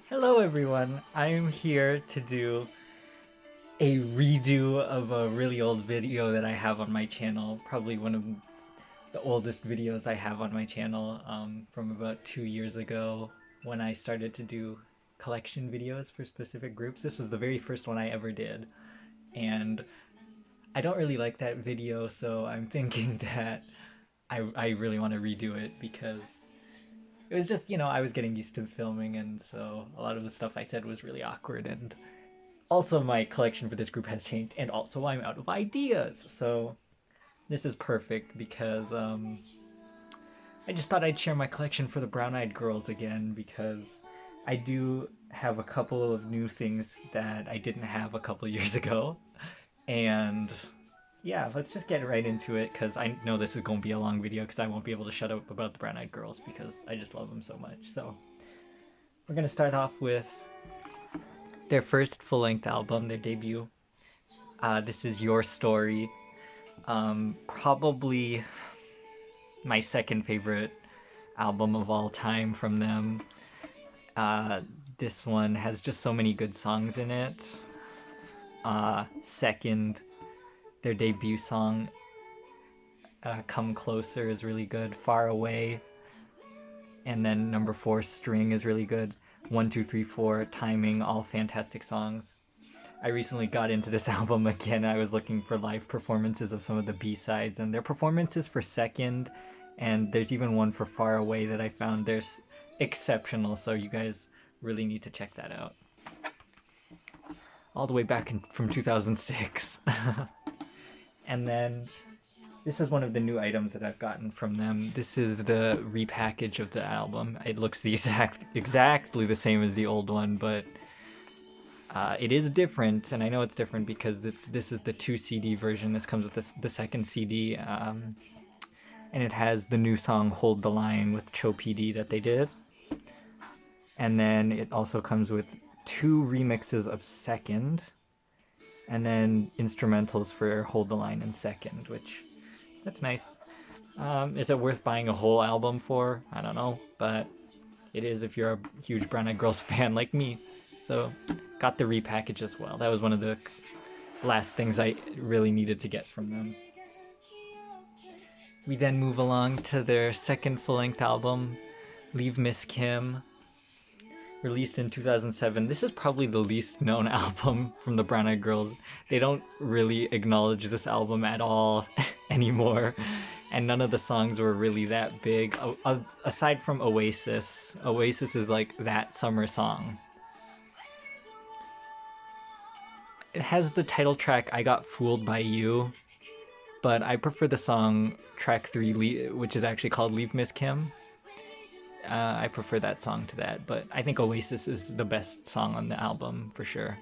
Hello everyone, I'm here to do a redo of a really old video that I have on my channel, probably one of the oldest videos I have on my channel, from about 2 years ago when I started to do collection videos for specific groups. This was the very first one I ever did, and I don't really like that video, so I'm thinking that I really want to redo it because it was just, I was getting used to filming, and so a lot of the stuff I said was really awkward, and also my collection for this group has changed, and also I'm out of ideas. So this is perfect because I just thought I'd share my collection for the Brown Eyed Girls again because I do have a couple of new things that I didn't have a couple years ago. And yeah, let's just get right into it because I know this is going to be a long video because I won't be able to shut up about the Brown Eyed Girls because I just love them so much. So we're going to start off with their first full-length album, their debut. This is Your Story. Probably my second favorite album of all time from them. This one has just so many good songs in it. Second, their debut song, Come Closer, is really good. Far Away. And then number 4, String, is really good. 1, 2, 3, 4, Timing, all fantastic songs. I recently got into this album again. I was looking for live performances of some of the B-sides, and their performances for Second, and there's even one for Far Away that I found. There's exceptional, so you guys really need to check that out. All the way back from 2006. And then this is one of the new items that I've gotten from them. This is the repackage of the album. It looks exactly the same as the old one, but it is different, and I know it's different because this is the 2 CD version. This comes with the second CD, and it has the new song Hold the Line with Cho PD that they did. And then it also comes with 2 remixes of Second, and then instrumentals for Hold the Line and Second, which, that's nice. Is it worth buying a whole album for? I don't know, but it is if you're a huge Brown Eyed Girls fan like me. So, got the repackage as well. That was one of the last things I really needed to get from them. We then move along to their second full-length album, Leave Miss Kim, released in 2007. This is probably the least known album from the Brown Eyed Girls. They don't really acknowledge this album at all anymore, and none of the songs were really that big, aside from Oasis. Oasis is like that summer song. It has the title track I Got Fooled by You, but I prefer the song track 3, which is actually called Leave Miss Kim. I prefer that song to that, but I think Oasis is the best song on the album for sure.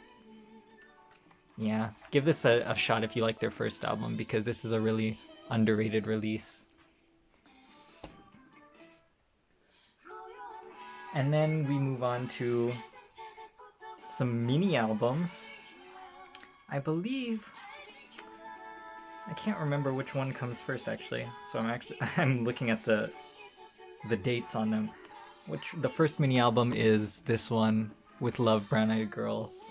Yeah, give this a shot if you like their first album because this is a really underrated release. And then we move on to some mini albums. I believe I can't remember which one comes first actually. So I'm looking at the dates on them. Which the first mini album is this one, With Love, Brown Eyed Girls,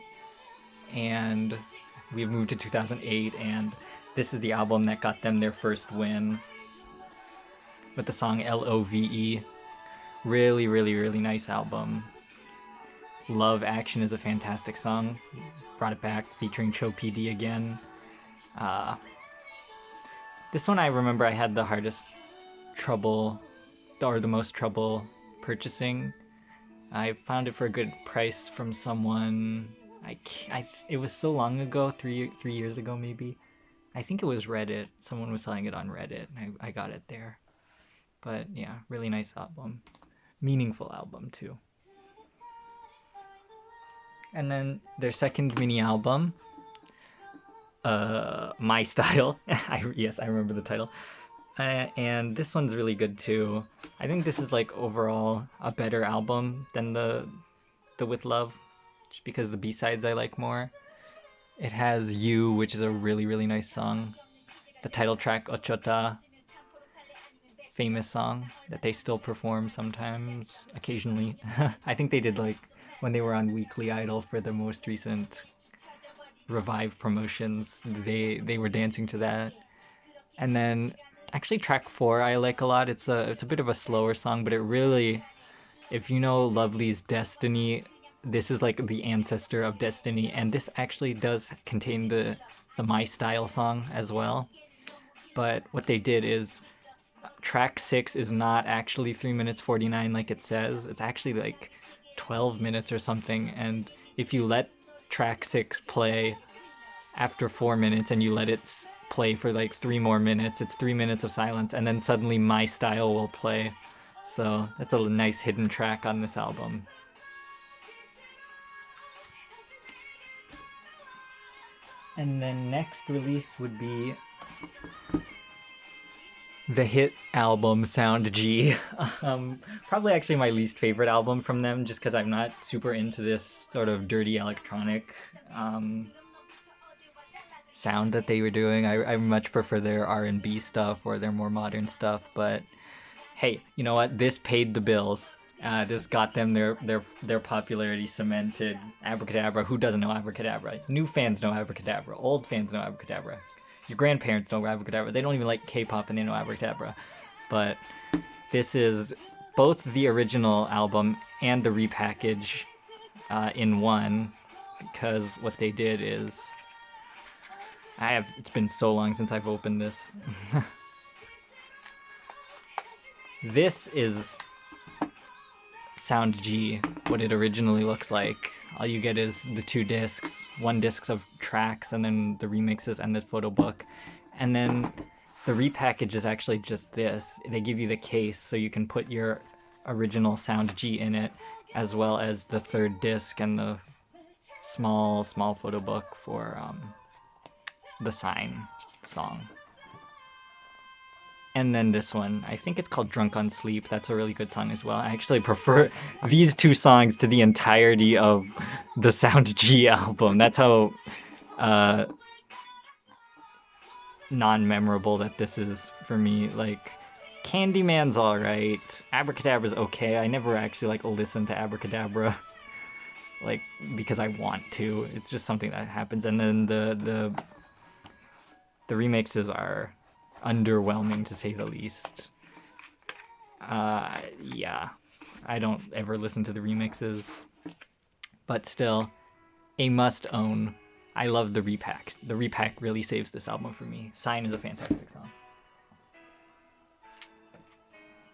and we've moved to 2008, and this is the album that got them their first win with the song Love. Really, really, really nice album. Love Action is a fantastic song. Brought it back, featuring Cho PD again. This one I remember I had the hardest trouble, or the most trouble purchasing. I found it for a good price from someone. It was so long ago, 3 years ago maybe. I think it was Reddit. Someone was selling it on Reddit. I got it there. But yeah, really nice album. Meaningful album too. And then their second mini album, My Style. Yes, I remember the title. And this one's really good too. I think this is like overall a better album than the With Love, just because the B-sides I like more. It has You, which is a really, really nice song. The title track, Ochota, famous song that they still perform sometimes, occasionally. I think they did like when they were on Weekly Idol for the most recent Revive promotions. They were dancing to that. And then actually track 4 I like a lot. It's a bit of a slower song, but it really, if you know Lovely's Destiny, this is like the ancestor of Destiny, and this actually does contain the My Style song as well. But what they did is track 6 is not actually 3 minutes 49 like it says. It's actually like 12 minutes or something, and if you let track 6 play after 4 minutes and you let it play for like 3 more minutes, it's 3 minutes of silence, and then suddenly My Style will play. So that's a nice hidden track on this album. And then next release would be the hit album Sound G. Probably actually my least favorite album from them, just because I'm not super into this sort of dirty electronic sound that they were doing. I much prefer their R&B stuff or their more modern stuff, but hey, you know what? This paid the bills. This got them their popularity cemented. Abracadabra, who doesn't know Abracadabra? New fans know Abracadabra. Old fans know Abracadabra. Your grandparents know Abracadabra. They don't even like K-pop and they know Abracadabra. But this is both the original album and the repackage in one, because what they did is... It's been so long since I've opened this. This is Sound G, what it originally looks like. All you get is the 2 discs, 1 disc of tracks, and then the remixes and the photo book. And then the repackage is actually just this. They give you the case so you can put your original Sound G in it, as well as the 3rd disc and the small photo book for the Sign song. And then this one, I think it's called Drunk on Sleep. That's a really good song as well. I actually prefer these 2 songs to the entirety of the Sound G album. That's how non-memorable that this is for me. Like, Candyman's alright. Abracadabra's okay. I never actually like listen to Abracadabra, like, because I want to. It's just something that happens. And then the remixes are underwhelming, to say the least. Yeah, I don't ever listen to the remixes, but still, a must own. I love the repack. The repack really saves this album for me. Sign is a fantastic song.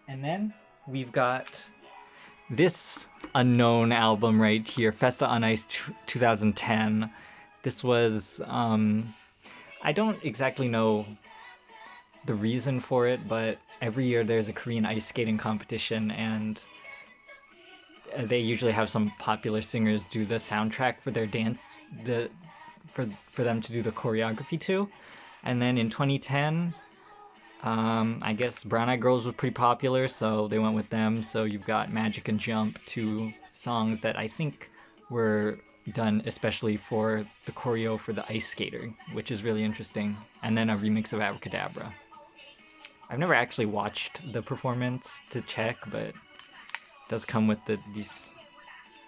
And then we've got this unknown album right here, Festa on Ice 2010. This was, I don't exactly know the reason for it, but every year there's a Korean ice skating competition, and they usually have some popular singers do the soundtrack for their dance, for them to do the choreography to. And then in 2010, I guess Brown Eyed Girls was pretty popular, so they went with them. So you've got Magic and Jump, 2 songs that I think were done especially for the choreo for the ice skater, which is really interesting. And then a remix of Abracadabra. I've never actually watched the performance to check, but it does come with these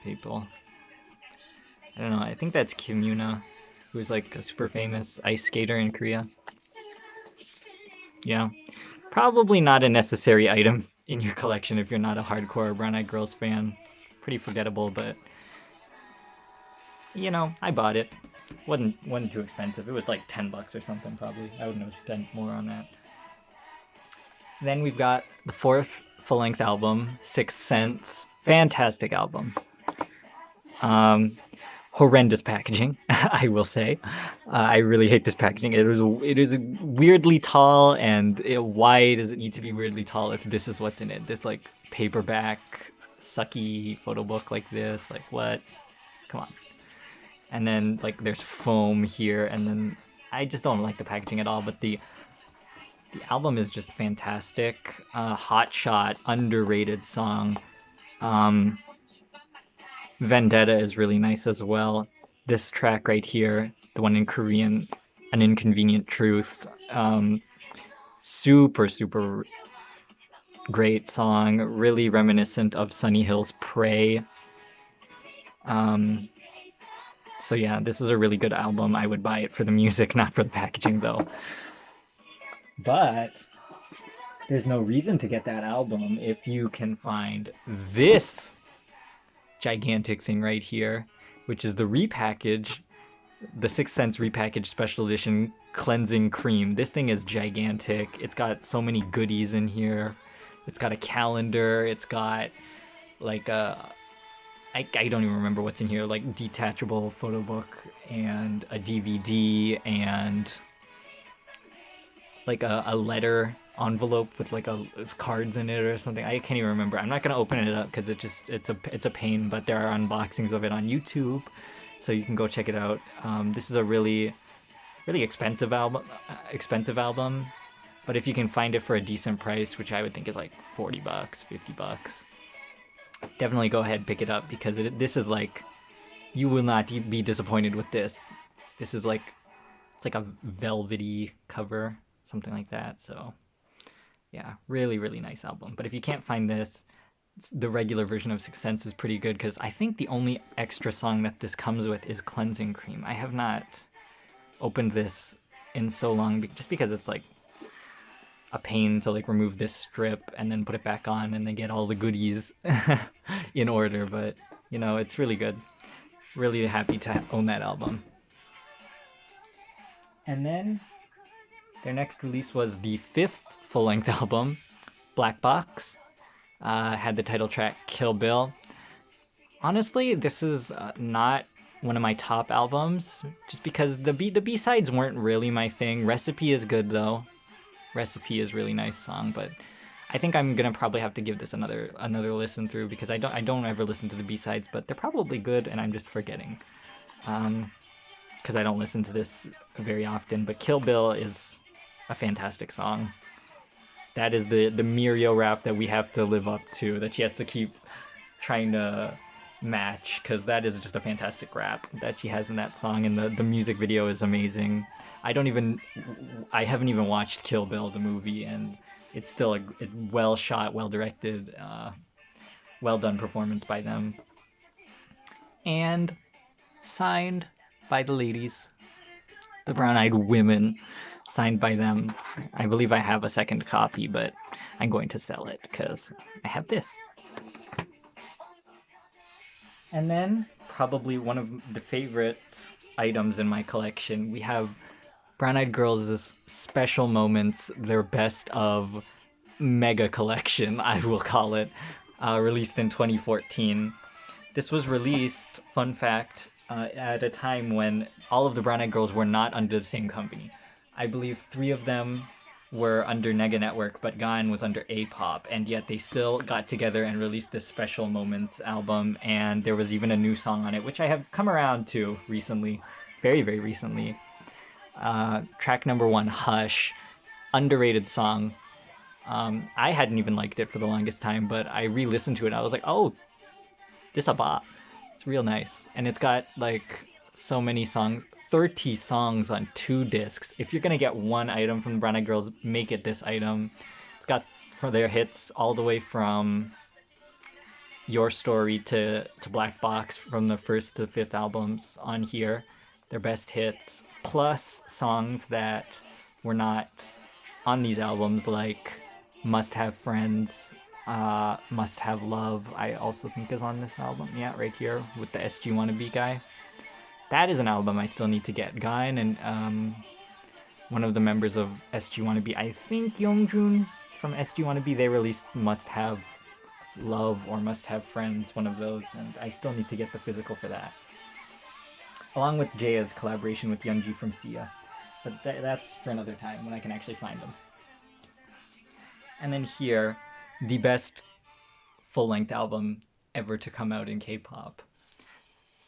people. I don't know, I think that's Kim Yuna, who's like a super famous ice skater in Korea. Yeah, probably not a necessary item in your collection if you're not a hardcore Brown Eyed Girls fan. Pretty forgettable, but you know, I bought it. Wasn't too expensive. It was like $10 or something probably. I wouldn't have spent more on that. Then we've got the 4th full-length album, Sixth Sense. Fantastic album. Horrendous packaging, I will say. I really hate this packaging. It is weirdly tall, and why does it need to be weirdly tall if this is what's in it? This like paperback, sucky photo book like this, like what? Come on. And then like there's foam here, and then I just don't like the packaging at all, but the album is just fantastic. Hot Shot, underrated song. Vendetta is really nice as well. This track right here, the one in Korean, An Inconvenient Truth. Super great song. Really reminiscent of Sunny Hill's Pray. So yeah, this is a really good album. I would buy it for the music, not for the packaging though. But there's no reason to get that album if you can find this gigantic thing right here, which is the repackage, the Sixth Sense repackaged special edition cleansing cream. This thing is gigantic. It's got so many goodies in here. It's got a calendar. It's got like I don't even remember what's in here, like detachable photo book and a DVD and like a letter envelope with like cards in it or something. I can't even remember. I'm not gonna open it up because it's a pain. But there are unboxings of it on YouTube, so you can go check it out. This is a really expensive album. But if you can find it for a decent price, which I would think is like $40, $50, definitely go ahead and pick it up because this is like, you will not be disappointed with this. This is like, it's like a velvety cover, something like that. So yeah, really nice album. But if you can't find this, the regular version of Sixth Sense is pretty good because I think the only extra song that this comes with is Cleansing Cream. I have not opened this in so long just because it's like a pain to like remove this strip and then put it back on and then get all the goodies in order, but you know, it's really good. Really happy to own that album. And then their next release was the 5th full-length album, Black Box. Had the title track Kill Bill. Honestly, this is not one of my top albums, just because the B-sides weren't really my thing. Recipe is good though. Recipe is really nice song, but I think I'm gonna probably have to give this another listen through because I don't ever listen to the B-sides, but they're probably good and I'm just forgetting. Because I don't listen to this very often, but Kill Bill is a fantastic song. That is the Mirio rap that we have to live up to, that she has to keep trying to match, because that is just a fantastic rap that she has in that song, and the music video is amazing. I haven't even watched Kill Bill, the movie, and it's still a well shot, well directed, well done performance by them. And signed by the ladies, the Brown-Eyed Women, signed by them. I believe I have a second copy, but I'm going to sell it because I have this. And then, probably one of the favorite items in my collection, we have Brown-Eyed Girls' Special Moments, their best of mega collection, I will call it, released in 2014. This was released, fun fact, at a time when all of the Brown-Eyed Girls were not under the same company. I believe 3 of them were under Nega Network, but Gan was under A-Pop, and yet they still got together and released this Special Moments album, and there was even a new song on it, which I have come around to recently, very recently. Track number 1, Hush, underrated song. I hadn't even liked it for the longest time, but I re-listened to it and I was like, oh, this a bop. It's real nice. And it's got like so many songs, 30 songs on 2 discs. If you're gonna get one item from the Brown-Eyed Girls, make it this item. It's got for their hits all the way from Your Story to Black Box, from the 1st to 5th albums on here. Their best hits, plus songs that were not on these albums, like Must Have Friends, Must Have Love, I also think is on this album. Yeah, right here with the SG Wannabe guy. That is an album I still need to get. Gain and one of the members of SG Wannabe, I think Youngjun from SG Wannabe, they released Must Have Love or Must Have Friends, one of those, and I still need to get the physical for that. Along with Jaya's collaboration with Youngji from Sia. But that's for another time when I can actually find them. And then here, the best full-length album ever to come out in K-pop.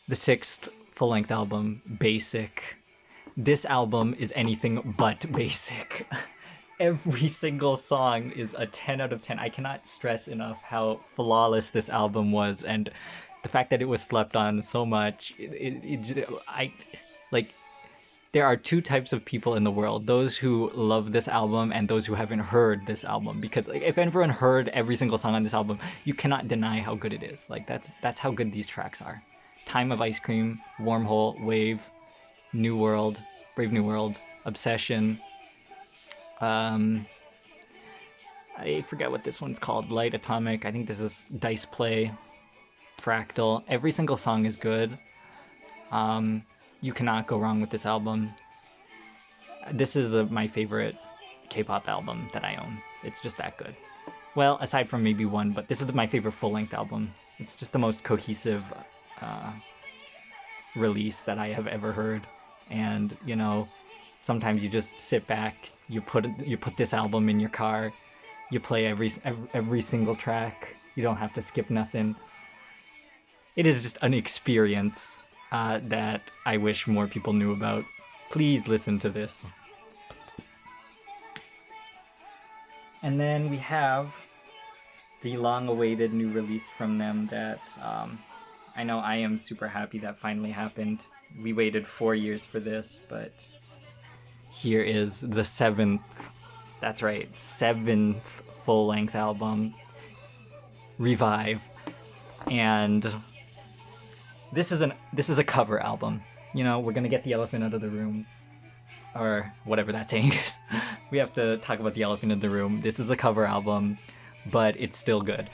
The 6th full-length album, Basic. This album is anything but basic. Every single song is a 10 out of 10. I cannot stress enough how flawless this album was, and the fact that it was slept on so much. There are 2 types of people in the world: those who love this album and those who haven't heard this album. Because like, if everyone heard every single song on this album, you cannot deny how good it is. Like that's how good these tracks are. Time of Ice Cream, Wormhole, Wave, New World, Brave New World, Obsession. I forget what this one's called. Light Atomic. I think this is Dice Play, Fractal. Every single song is good. You cannot go wrong with this album. This is my favorite K-pop album that I own. It's just that good. Well, aside from maybe one, but this is my favorite full-length album. It's just the most cohesive release that I have ever heard. And, you know, sometimes you just sit back, you put this album in your car, you play every single track. You don't have to skip nothing. It is just an experience that I wish more people knew about. Please listen to this. And then we have the long-awaited new release from them that I know I am super happy that finally happened. We waited 4 years for this, but here is the 7th, that's right, 7th full-length album, Revive. And this is a cover album. You know, we're gonna get the elephant out of the room, or whatever that saying is. We have to talk about the elephant in the room. This is a cover album, but it's still good.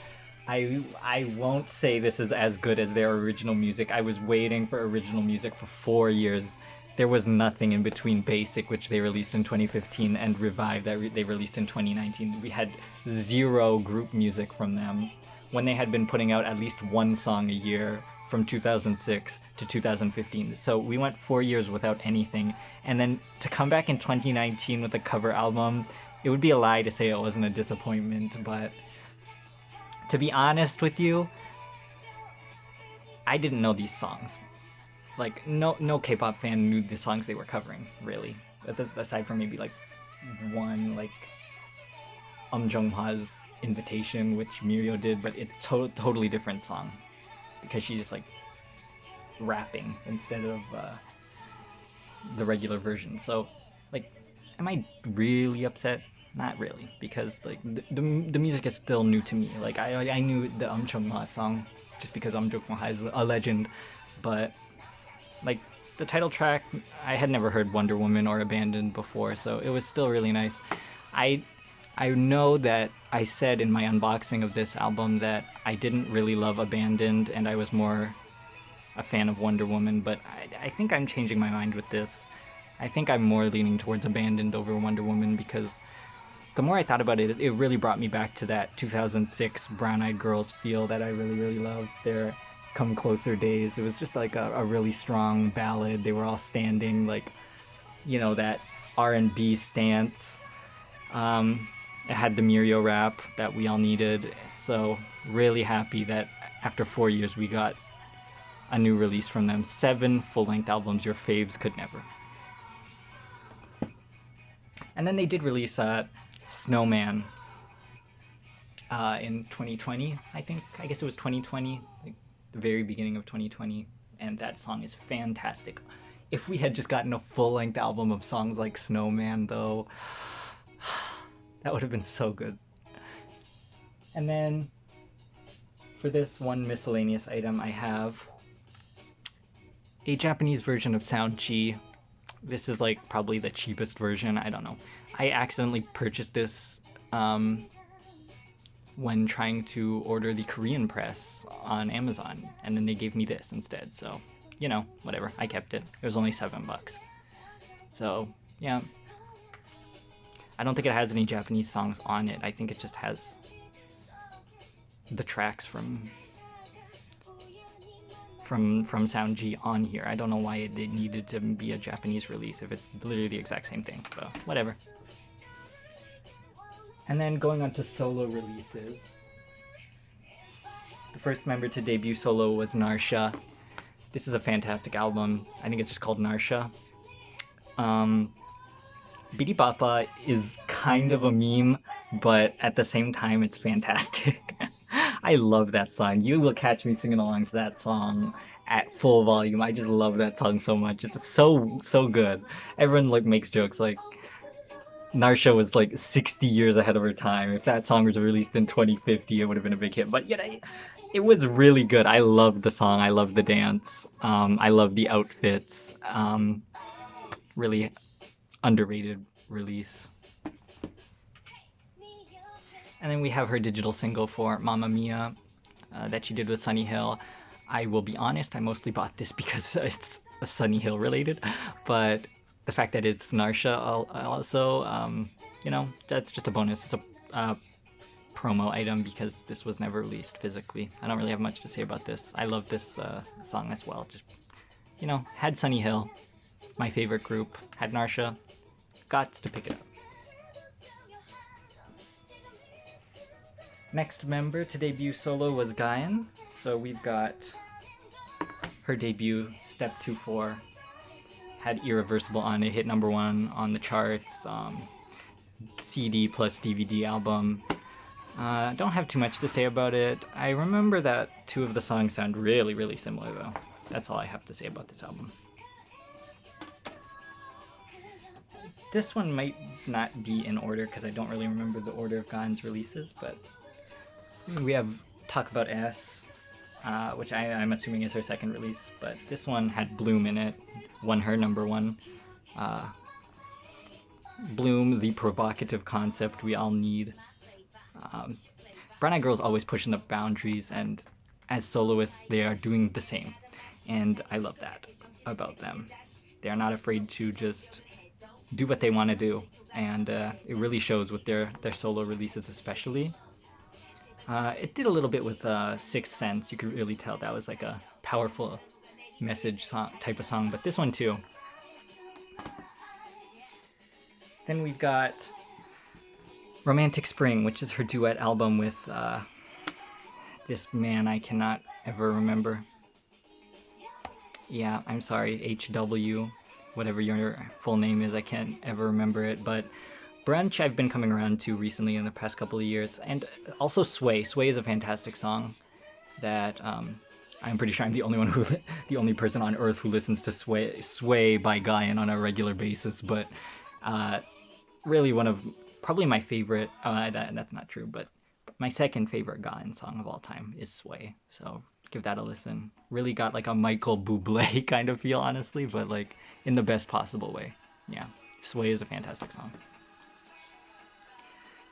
I won't say this is as good as their original music. I was waiting for original music for 4 years. There was nothing in between Basic, which they released in 2015, and Revive that they released in 2019. We had 0 group music from them, when they had been putting out at least one song a year from 2006 to 2015. So we went 4 years without anything, and then to come back in 2019 with a cover album, it would be a lie to say it wasn't a disappointment, but to be honest with you, I didn't know these songs. Like, no K-pop fan knew the songs they were covering, really. Aside from maybe, like, one, like, Jung-hwa's Invitation, which Mirio did, but it's totally different song. Because she's, like, rapping instead of the regular version. So, like, am I really upset? Not really, because like the music is still new to me. Like I knew the Jung-hwa song just because Jung-hwa is a legend, but like the title track, I had never heard Wonder Woman or Abandoned before, so it was still really nice. I know that I said in my unboxing of this album that I didn't really love Abandoned and I was more a fan of Wonder Woman, but I think I'm changing my mind with this. I think I'm more leaning towards Abandoned over Wonder Woman, because the more I thought about it, it really brought me back to that 2006 Brown Eyed Girls feel that I really loved. Their Come Closer days. It was just like a really strong ballad. They were all standing, like, you know, that R&B stance. It had the Mirio rap that we all needed. So really happy that after 4 years we got a new release from them. 7 full-length albums, your faves could never. And then they did release Snowman in 2020, I think. I guess it was 2020, like the very beginning of 2020, and that song is fantastic. If we had just gotten a full-length album of songs like Snowman, though, that would have been so good. And then for this one miscellaneous item, I have a Japanese version of Sound Chi. This is like probably the cheapest version, I don't know. I accidentally purchased this when trying to order the Korean press on Amazon, and then they gave me this instead, so, you know, whatever, I kept it. It was only $7. So, yeah. I don't think it has any Japanese songs on it. I think it just has the tracks from Sound G on here. I don't know why it needed to be a Japanese release if it's literally the exact same thing, but whatever. And then going on to solo releases. The first member to debut solo was Narsha. This is a fantastic album. I think it's just called Narsha. Bidi Bapa is kind of a meme, but at the same time it's fantastic. I love that song. You will catch me singing along to that song at full volume. I just love that song so much. It's so good. Everyone like makes jokes like Narsha was like 60 years ahead of her time. If that song was released in 2050, it would have been a big hit. But yet It was really good. I loved the song. I loved the dance. I love the outfits. Really underrated release. And then we have her digital single for Mamma Mia that she did with Sunny Hill. I will be honest, I mostly bought this because it's Sunny Hill related, but the fact that it's Narsha also, you know, that's just a bonus. It's a promo item because this was never released physically. I don't really have much to say about this. I love this song as well. Just, you know, had Sunny Hill, my favorite group, had Narsha, got to pick it up. Next member to debut solo was Guyan. So we've got her debut, Step 2-4, had Irreversible on it, hit #1 on the charts, CD plus DVD album. Don't have too much to say about it. I remember that 2 of the songs sound really, really similar though. That's all I have to say about this album. This one might not be in order because I don't really remember the order of Guyan's releases, but we have Talk About S, which I'm assuming is her second release, but this one had Bloom in it, won her #1. Bloom, the provocative concept we all need. Brown Eyed Girls always pushing the boundaries, and as soloists they are doing the same, and I love that about them. They are not afraid to just do what they want to do, and it really shows with their solo releases especially. It did a little bit with Sixth Sense. You could really tell that was like a powerful message song, type of song, but this one too. Then we've got Romantic Spring, which is her duet album with this man I cannot ever remember. Yeah, I'm sorry, HW, whatever your full name is, I can't ever remember it, but Brunch I've been coming around to recently in the past couple of years, and also Sway. Sway is a fantastic song that I'm pretty sure I'm the only person on earth who listens to Sway by Guyan on a regular basis, but really one of probably my favorite, that's not true, but my second favorite Guyan song of all time is Sway, so give that a listen. Really got like a Michael Bublé kind of feel, honestly, but like in the best possible way. Yeah, Sway is a fantastic song.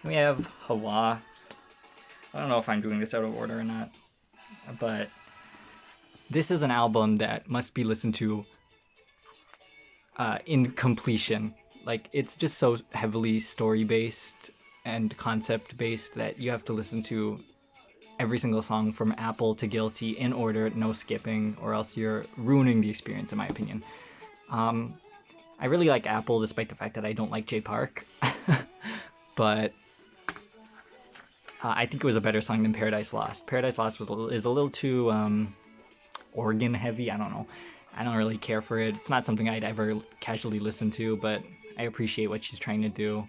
We have Hawa. I don't know if I'm doing this out of order or not, but this is an album that must be listened to in completion. Like, it's just so heavily story-based and concept-based that you have to listen to every single song from Apple to Guilty in order, no skipping, or else you're ruining the experience, in my opinion. I really like Apple, despite the fact that I don't like Jay Park. But I think it was a better song than Paradise Lost. Paradise Lost is a little too organ heavy. I don't know. I don't really care for it. It's not something I'd ever casually listen to, but I appreciate what she's trying to do.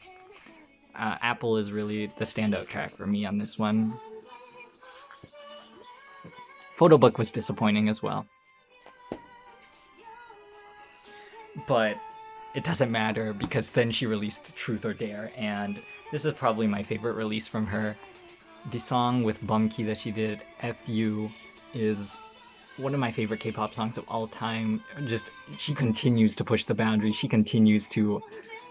Apple is really the standout track for me on this one. Photo Book was disappointing as well. But it doesn't matter because then she released Truth or Dare, and this is probably my favorite release from her. The song with Bumkey that she did, FU, is one of my favorite K-pop songs of all time. Just, she continues to push the boundaries. She continues to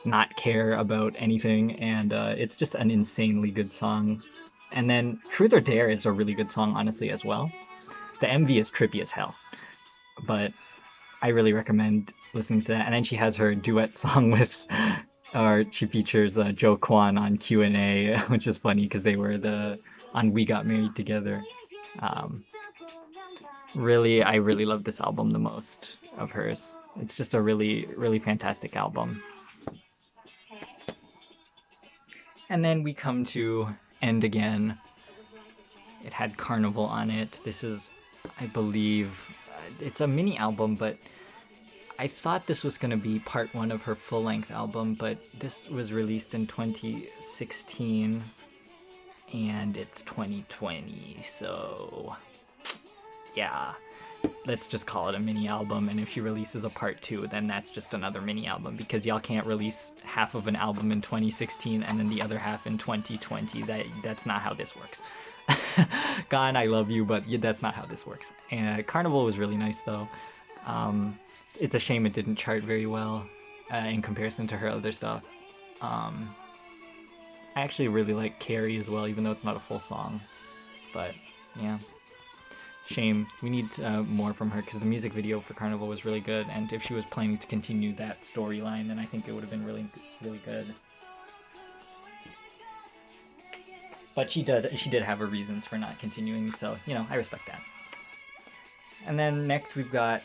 not care about anything, and it's just an insanely good song. And then Truth or Dare is a really good song, honestly, as well. The MV is trippy as hell, but I really recommend listening to that. And then she has her duet song with, or she features Joe Kwan on Q&A, which is funny because they were on We Got Married Together. Really, I really love this album the most of hers. It's just a really, really fantastic album. And then we come to End Again. It had Carnival on it. This is, I believe, it's a mini album, but I thought this was going to be part 1 of her full-length album, but this was released in 2016, and it's 2020, so yeah, let's just call it a mini album, and if she releases a part 2, then that's just another mini album, because y'all can't release half of an album in 2016 and then the other half in 2020. That's not how this works. God, I love you, but that's not how this works. And Carnival was really nice though. Um, it's a shame it didn't chart very well in comparison to her other stuff. Um, I actually really like Carrie as well, even though it's not a full song. But yeah, shame. We need more from her because the music video for Carnival was really good, and if she was planning to continue that storyline, then I think it would have been really, really good. But she did have her reasons for not continuing, so you know I respect that. And then next we've got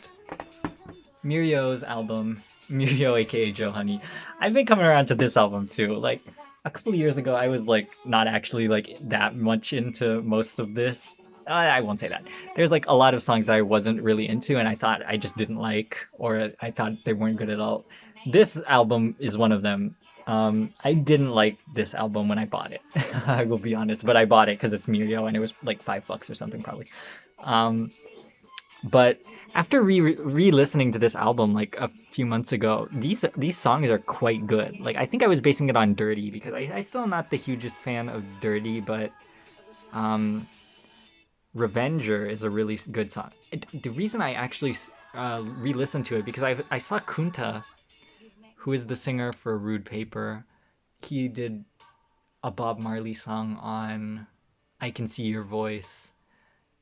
Mirio's album, Mirio aka Joe Honey. I've been coming around to this album too. Like a couple of years ago, I was like not actually like that much into most of this. I won't say that. There's like a lot of songs that I wasn't really into, and I thought I just didn't like, or I thought they weren't good at all. This album is one of them. I didn't like this album when I bought it. I will be honest, but I bought it because it's Mirio, and it was like $5 or something probably. Um, but after re-listening to this album like a few months ago, these songs are quite good. Like I think I was basing it on Dirty because I still am not the hugest fan of Dirty, but um, Revenger is a really good song. The reason I actually re-listened to it because I saw Kunta, who is the singer for Rude Paper. He did a Bob Marley song on I Can See Your Voice,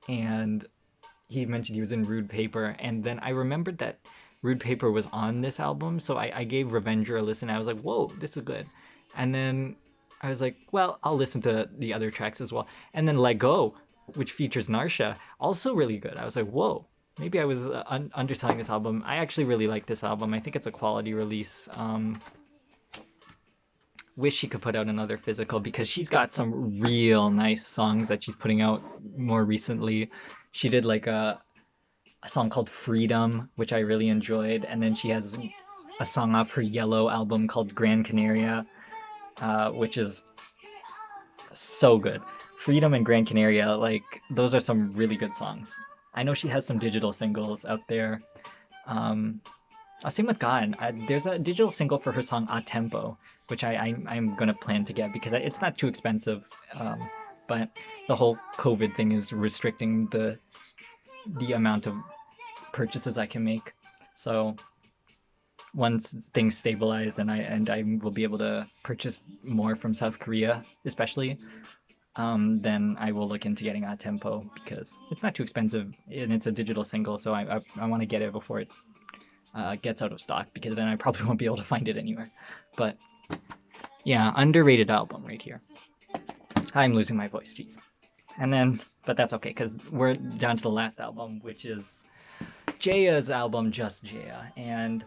and he mentioned he was in Rude Paper, and then I remembered that Rude Paper was on this album, so I gave Revenger a listen. I was like, whoa, this is good. And then I was like, well, I'll listen to the other tracks as well. And then Let Go, which features Narsha, also really good. I was like, whoa, maybe I was underselling this album. I actually really like this album. I think it's a quality release. Wish she could put out another physical because she's got some real nice songs that she's putting out more recently. She did like a song called Freedom, which I really enjoyed, and then she has a song off her Yellow album called Gran Canaria, which is so good. Freedom and Gran Canaria, like those are some really good songs. I know she has some digital singles out there. Same with God. There's a digital single for her song A Tempo, which I'm gonna plan to get because it's not too expensive. But the whole COVID thing is restricting the amount of purchases I can make. So once things stabilize and I will be able to purchase more from South Korea, especially, then I will look into getting A Tempo because it's not too expensive and it's a digital single. So I want to get it before it gets out of stock because then I probably won't be able to find it anywhere. But yeah, underrated album right here. I'm losing my voice, jeez. And then, but that's okay because we're down to the last album, which is Jaya's album, Just Jaya. And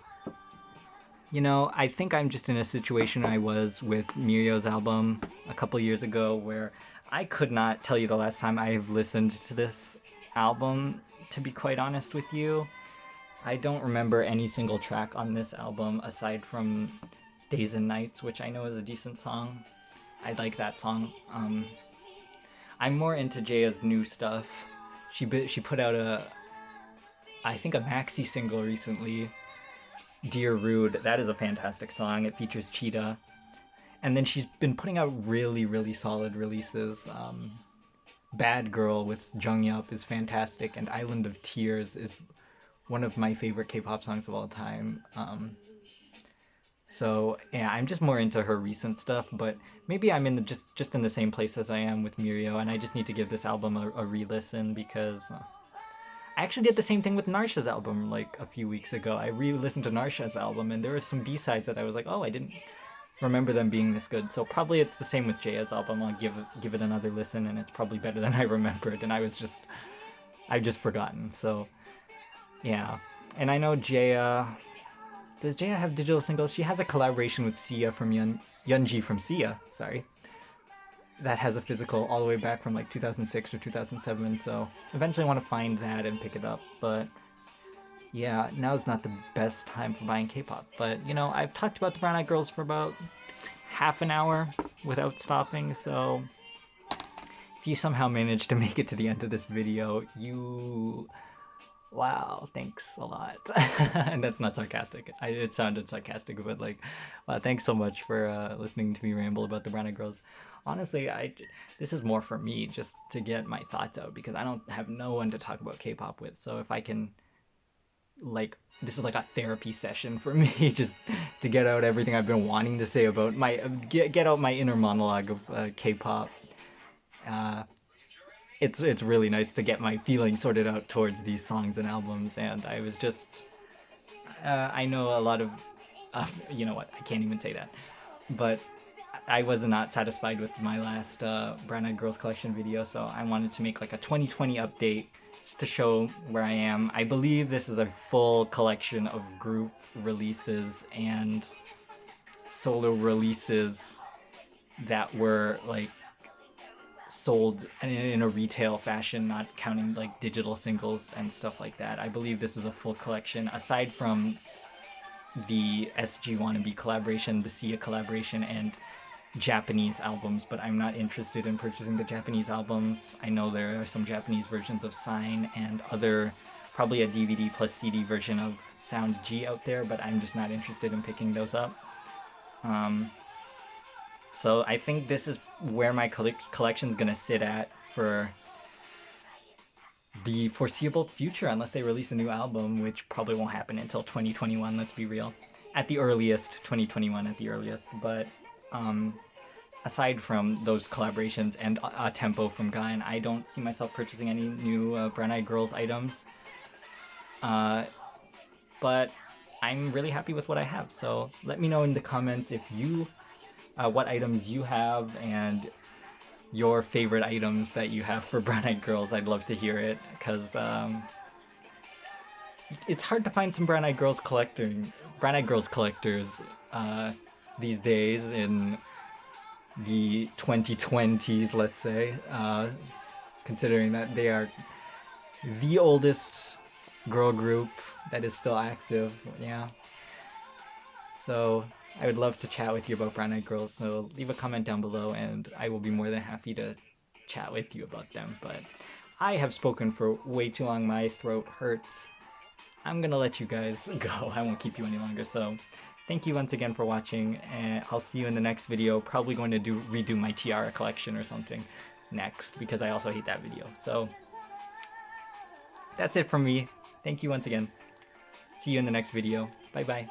you know, I think I'm just in a situation I was with Mirio's album a couple years ago where I could not tell you the last time I have listened to this album, to be quite honest with you. I don't remember any single track on this album aside from Days and Nights, which I know is a decent song. I like that song. I'm more into Jaya's new stuff. She put out I think a maxi single recently, Dear Rude. That is a fantastic song. It features Cheetah. And then she's been putting out really, really solid releases. Bad Girl with Jung Yup is fantastic, and Island of Tears is one of my favorite K-pop songs of all time. So yeah, I'm just more into her recent stuff, but maybe I'm in just in the same place as I am with Mirio, and I just need to give this album a re-listen because I actually did the same thing with Narsha's album like a few weeks ago. I re-listened to Narsha's album, and there were some B-sides that I was like, oh, I didn't remember them being this good. So probably it's the same with Jaya's album. I'll give it another listen, and it's probably better than I remembered, and I've just forgotten. So yeah, and I know Jaya. Does Jaya have digital singles? She has a collaboration with Sia from Yeonji from Sia. Sorry. That has a physical all the way back from like 2006 or 2007, so eventually I want to find that and pick it up, but yeah, now's not the best time for buying K-pop, but you know, I've talked about the Brown Eyed Girls for about half an hour without stopping, so if you somehow managed to make it to the end of this video, wow, thanks a lot. And that's not sarcastic. It sounded sarcastic, but like, wow, thanks so much for listening to me ramble about the Brown Eyed Girls. honestly, this is more for me just to get my thoughts out because I don't have no one to talk about K-pop with. So if I can, like, this is like a therapy session for me, just to get out everything I've been wanting to say about my get out my inner monologue of K-pop. Uh, it's really nice to get my feelings sorted out towards these songs and albums, and I was just I know a lot of you know what, I can't even say that, but I was not satisfied with my last Brown Eyed Girls collection video, so I wanted to make like a 2020 update just to show where I am. I believe this is a full collection of group releases and solo releases that were like sold in a retail fashion, not counting like digital singles and stuff like that. I believe this is a full collection, aside from the SG Wannabe collaboration, the Sia collaboration, and Japanese albums, but I'm not interested in purchasing the Japanese albums. I know there are some Japanese versions of Sign and other, probably a DVD plus CD version of Sound G out there, but I'm just not interested in picking those up. So I think this is where my collection's gonna sit at for the foreseeable future, unless they release a new album, which probably won't happen until 2021, let's be real. At the earliest, 2021 at the earliest, but aside from those collaborations and a tempo from Gain, I don't see myself purchasing any new Brown Eyed Girls items. But I'm really happy with what I have, so let me know in the comments if you, what items you have and your favorite items that you have for Brown Eyed Girls. I'd love to hear it, because it's hard to find some Brown Eyed Girls collectors these days in the 2020s, let's say, considering that they are the oldest girl group that is still active. Yeah. So I would love to chat with you about Brown Eyed Girls, so leave a comment down below and I will be more than happy to chat with you about them. But I have spoken for way too long, my throat hurts. I'm gonna let you guys go, I won't keep you any longer, so thank you once again for watching, and I'll see you in the next video. Probably going to redo my tiara collection or something next, because I also hate that video. So that's it from me. Thank you once again. See you in the next video. Bye bye.